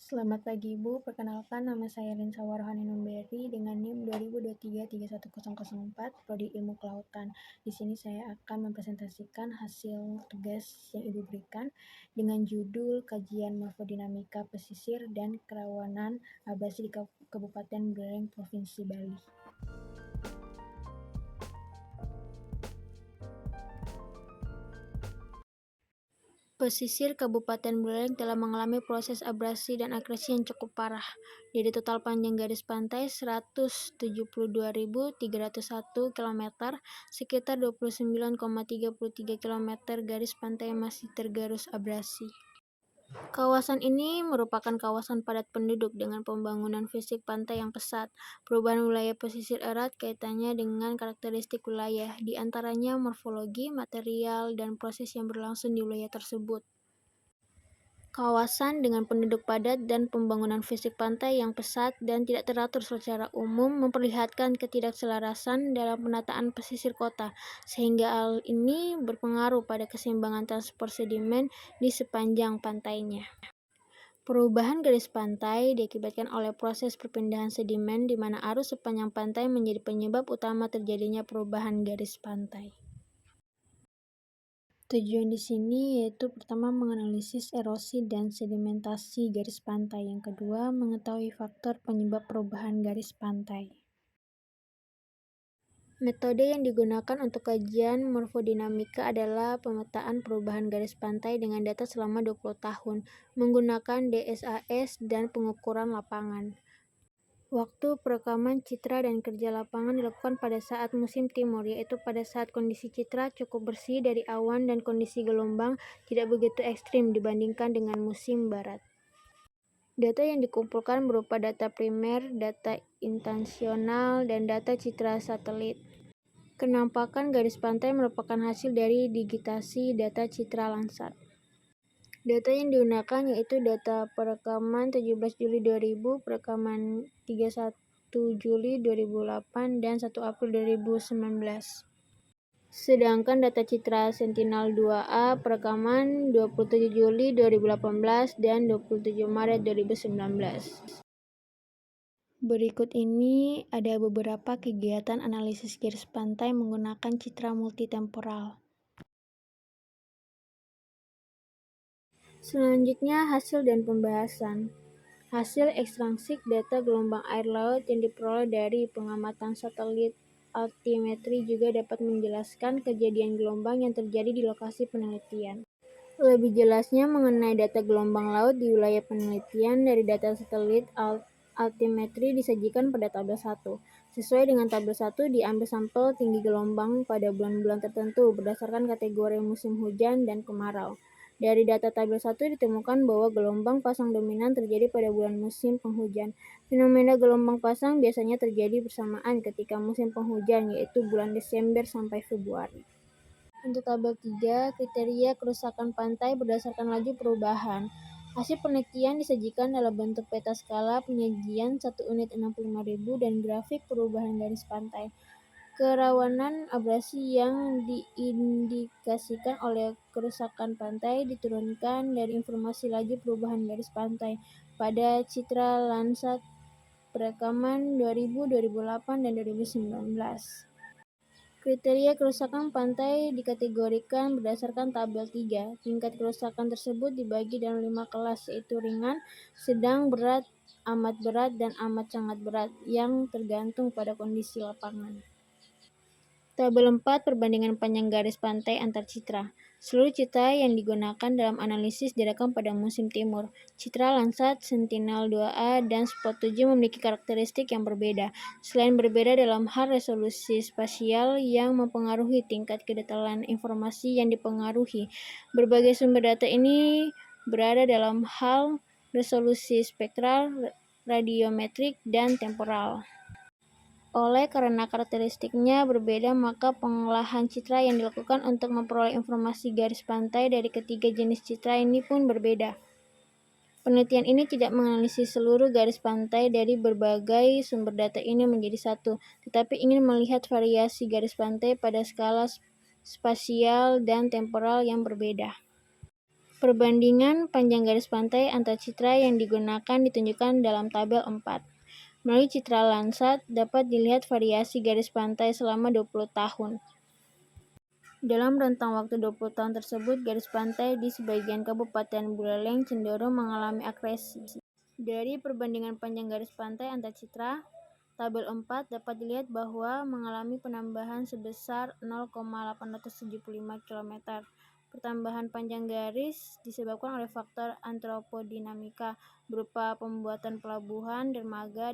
Selamat pagi Ibu, perkenalkan nama saya Rinsa Warohani Numberi dengan NIM 2023-31004, Prodi Ilmu Kelautan. Di sini saya akan mempresentasikan hasil tugas yang Ibu berikan dengan judul Kajian Morfodinamika Pesisir dan Kerawanan Abrasi di Kabupaten Buleleng, Provinsi Bali. Pesisir Kabupaten Buleleng telah mengalami proses abrasi dan akresi yang cukup parah. Dari total panjang garis pantai 172.301 km, sekitar 29,33 km garis pantai masih tergerus abrasi. Kawasan ini merupakan kawasan padat penduduk dengan pembangunan fisik pantai yang pesat. Perubahan wilayah pesisir erat kaitannya dengan karakteristik wilayah, di antaranya morfologi, material, dan proses yang berlangsung di wilayah tersebut. Kawasan dengan penduduk padat dan pembangunan fisik pantai yang pesat dan tidak teratur secara umum memperlihatkan ketidakselarasan dalam penataan pesisir kota, sehingga hal ini berpengaruh pada keseimbangan transport sedimen di sepanjang pantainya. Perubahan garis pantai diakibatkan oleh proses perpindahan sedimen di mana arus sepanjang pantai menjadi penyebab utama terjadinya perubahan garis pantai. Tujuan di sini yaitu pertama menganalisis erosi dan sedimentasi garis pantai, yang kedua mengetahui faktor penyebab perubahan garis pantai. Metode yang digunakan untuk kajian morfodinamika adalah pemetaan perubahan garis pantai dengan data selama 20 tahun menggunakan DSAS dan pengukuran lapangan. Waktu perekaman citra dan kerja lapangan dilakukan pada saat musim timur, yaitu pada saat kondisi citra cukup bersih dari awan dan kondisi gelombang tidak begitu ekstrim dibandingkan dengan musim barat. Data yang dikumpulkan berupa data primer, data intensional, dan data citra satelit. Kenampakan garis pantai merupakan hasil dari digitasi data citra Landsat. Data yang digunakan yaitu data perekaman 17 Juli 2000, perekaman 31 Juli 2008, dan 1 April 2019. Sedangkan data citra Sentinel-2A perekaman 27 Juli 2018 dan 27 Maret 2019. Berikut ini ada beberapa kegiatan analisis garis pantai menggunakan citra multitemporal. Selanjutnya, hasil dan pembahasan. Hasil ekstransik data gelombang air laut yang diperoleh dari pengamatan satelit altimetri juga dapat menjelaskan kejadian gelombang yang terjadi di lokasi penelitian. Lebih jelasnya mengenai data gelombang laut di wilayah penelitian dari data satelit altimetri disajikan pada tabel 1. Sesuai dengan tabel 1, diambil sampel tinggi gelombang pada bulan-bulan tertentu berdasarkan kategori musim hujan dan kemarau. Dari data tabel 1 ditemukan bahwa gelombang pasang dominan terjadi pada bulan musim penghujan. Fenomena gelombang pasang biasanya terjadi bersamaan ketika musim penghujan, yaitu bulan Desember sampai Februari. Untuk tabel 3, kriteria kerusakan pantai berdasarkan laju perubahan. Hasil penelitian disajikan dalam bentuk peta skala penyajian 1 unit 65.000 dan grafik perubahan garis pantai. Kerawanan abrasi yang diindikasikan oleh kerusakan pantai diturunkan dari informasi laju perubahan garis pantai pada citra Landsat perekaman 2000, 2008, dan 2019. Kriteria kerusakan pantai dikategorikan berdasarkan tabel 3. Tingkat kerusakan tersebut dibagi dalam 5 kelas, yaitu ringan, sedang, berat, amat berat, dan amat sangat berat, yang tergantung pada kondisi lapangan. Tabel 4, perbandingan panjang garis pantai antar citra. Seluruh citra yang digunakan dalam analisis direkam pada musim timur. Citra Landsat, Sentinel-2A, dan Spot 7 memiliki karakteristik yang berbeda. Selain berbeda dalam hal resolusi spasial yang mempengaruhi tingkat kedetailan informasi yang dipengaruhi, berbagai sumber data ini berada dalam hal resolusi spektral, radiometrik, dan temporal. Karena karakteristiknya berbeda, maka pengolahan citra yang dilakukan untuk memperoleh informasi garis pantai dari ketiga jenis citra ini pun berbeda. Penelitian ini tidak menganalisis seluruh garis pantai dari berbagai sumber data ini menjadi satu, tetapi ingin melihat variasi garis pantai pada skala spasial dan temporal yang berbeda. Perbandingan panjang garis pantai antar citra yang digunakan ditunjukkan dalam tabel 4. Melalui citra Landsat dapat dilihat variasi garis pantai selama 20 tahun. Dalam rentang waktu 20 tahun tersebut, garis pantai di sebagian Kabupaten Buleleng cenderung mengalami akresi. Dari perbandingan panjang garis pantai antar citra, tabel 4 dapat dilihat bahwa mengalami penambahan sebesar 0,875 km. Pertambahan panjang garis disebabkan oleh faktor antropodinamika berupa pembuatan pelabuhan, dermaga,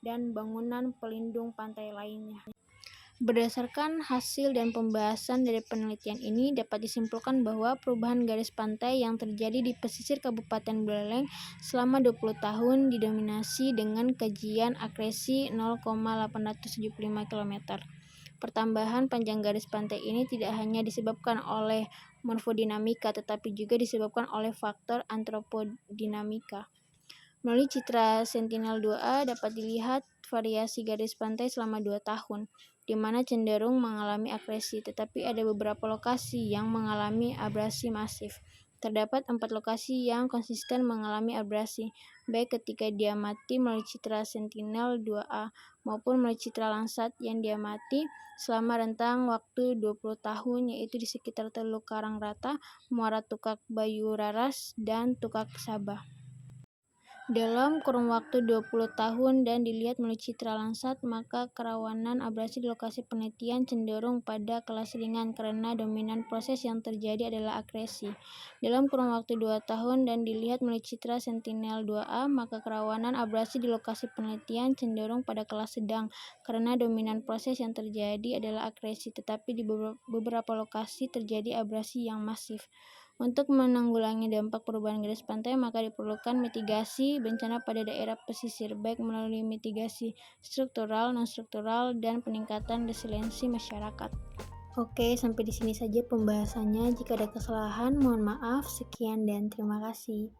dan bangunan pelindung pantai lainnya. Berdasarkan hasil dan pembahasan dari penelitian ini, dapat disimpulkan bahwa perubahan garis pantai yang terjadi di pesisir Kabupaten Buleleng selama 20 tahun didominasi dengan kajian akresi 0,875 km. Pertambahan panjang garis pantai ini tidak hanya disebabkan oleh morfodinamika, tetapi juga disebabkan oleh faktor antropodinamika. Melalui citra Sentinel-2A dapat dilihat variasi garis pantai selama 2 tahun, di mana cenderung mengalami akresi, tetapi ada beberapa lokasi yang mengalami abrasi masif. Terdapat 4 lokasi yang konsisten mengalami abrasi, baik ketika diamati melalui citra Sentinel-2A maupun melalui citra Landsat yang diamati selama rentang waktu 20 tahun, yaitu di sekitar Teluk Karangrata, Muara Tukak Bayu Raras, dan Tukak Sabah. Dalam kurun waktu 20 tahun dan dilihat melalui citra Landsat, maka kerawanan abrasi di lokasi penelitian cenderung pada kelas ringan karena dominan proses yang terjadi adalah akresi. Dalam kurun waktu 2 tahun dan dilihat melalui citra Sentinel-2A, maka kerawanan abrasi di lokasi penelitian cenderung pada kelas sedang karena dominan proses yang terjadi adalah akresi, tetapi di beberapa lokasi terjadi abrasi yang masif. Untuk menanggulangi dampak perubahan garis pantai, maka diperlukan mitigasi bencana pada daerah pesisir, baik melalui mitigasi struktural, non-struktural, dan peningkatan resiliensi masyarakat. Oke, sampai di sini saja pembahasannya. Jika ada kesalahan, mohon maaf. Sekian dan terima kasih.